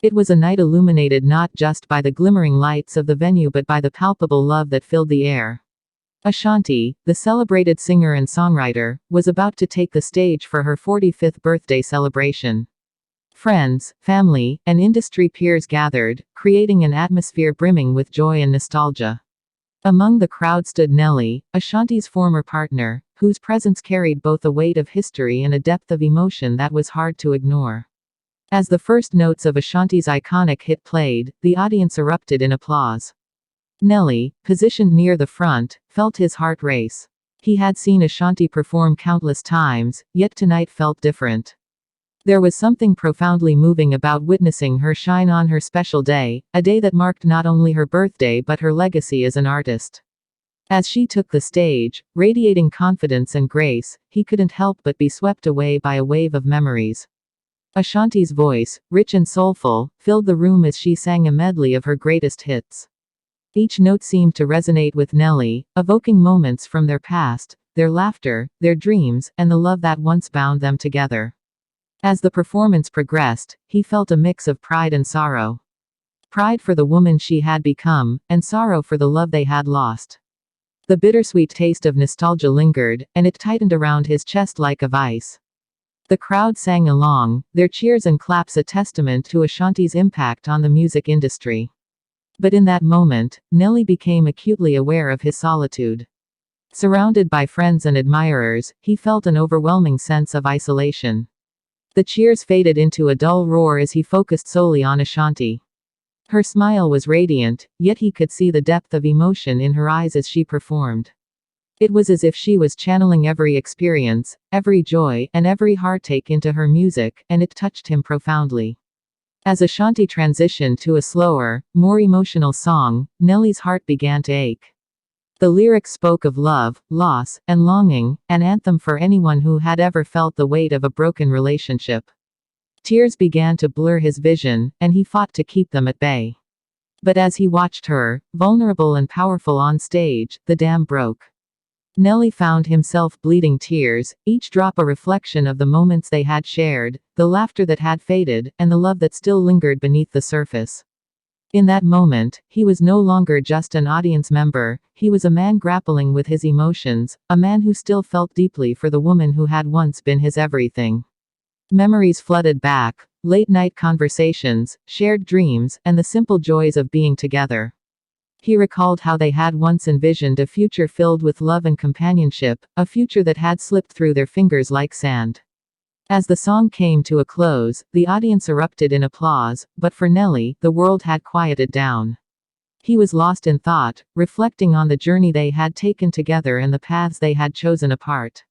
It was a night illuminated not just by the glimmering lights of the venue but by the palpable love that filled the air. Ashanti, the celebrated singer and songwriter, was about to take the stage for her 45th birthday celebration. Friends, family, and industry peers gathered, creating an atmosphere brimming with joy and nostalgia. Among the crowd stood Nelly, Ashanti's former partner, whose presence carried both a weight of history and a depth of emotion that was hard to ignore. As the first notes of Ashanti's iconic hit played, the audience erupted in applause. Nelly, positioned near the front, felt his heart race. He had seen Ashanti perform countless times, yet tonight felt different. There was something profoundly moving about witnessing her shine on her special day, a day that marked not only her birthday but her legacy as an artist. As she took the stage, radiating confidence and grace, he couldn't help but be swept away by a wave of memories. Ashanti's voice, rich and soulful, filled the room as she sang a medley of her greatest hits. Each note seemed to resonate with Nelly, evoking moments from their past, their laughter, their dreams, and the love that once bound them together. As the performance progressed, he felt a mix of pride and sorrow. Pride for the woman she had become, and sorrow for the love they had lost. The bittersweet taste of nostalgia lingered, and it tightened around his chest like a vice. The crowd sang along, their cheers and claps a testament to Ashanti's impact on the music industry. But in that moment, Nelly became acutely aware of his solitude. Surrounded by friends and admirers, he felt an overwhelming sense of isolation. The cheers faded into a dull roar as he focused solely on Ashanti. Her smile was radiant, yet he could see the depth of emotion in her eyes as she performed. It was as if she was channeling every experience, every joy, and every heartache into her music, and it touched him profoundly. As Ashanti transitioned to a slower, more emotional song, Nelly's heart began to ache. The lyrics spoke of love, loss, and longing, an anthem for anyone who had ever felt the weight of a broken relationship. Tears began to blur his vision, and he fought to keep them at bay. But as he watched her, vulnerable and powerful on stage, the dam broke. Nelly found himself bleeding tears, each drop a reflection of the moments they had shared, the laughter that had faded, and the love that still lingered beneath the surface. In that moment, he was no longer just an audience member, he was a man grappling with his emotions, a man who still felt deeply for the woman who had once been his everything. Memories flooded back, late-night conversations, shared dreams, and the simple joys of being together. He recalled how they had once envisioned a future filled with love and companionship, a future that had slipped through their fingers like sand. As the song came to a close, the audience erupted in applause, but for Nelly, the world had quieted down. He was lost in thought, reflecting on the journey they had taken together and the paths they had chosen apart.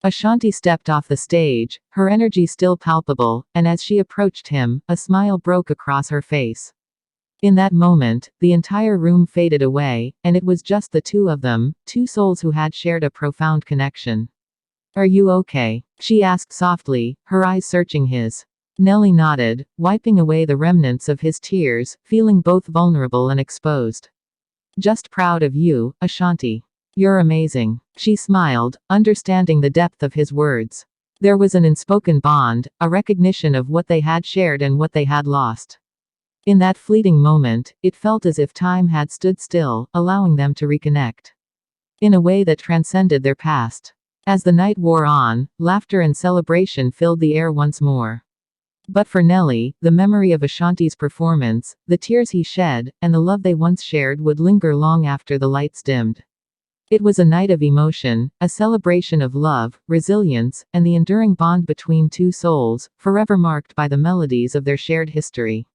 Ashanti stepped off the stage, her energy still palpable, and as she approached him, a smile broke across her face. In that moment, the entire room faded away, and it was just the two of them, two souls who had shared a profound connection. "Are you okay?" she asked softly, her eyes searching his. Nelly nodded, wiping away the remnants of his tears, feeling both vulnerable and exposed. "Just proud of you, Ashanti. You're amazing." She smiled, understanding the depth of his words. There was an unspoken bond, a recognition of what they had shared and what they had lost. In that fleeting moment, it felt as if time had stood still, allowing them to reconnect. In a way that transcended their past. As the night wore on, laughter and celebration filled the air once more. But for Nelly, the memory of Ashanti's performance, the tears he shed, and the love they once shared would linger long after the lights dimmed. It was a night of emotion, a celebration of love, resilience, and the enduring bond between two souls, forever marked by the melodies of their shared history.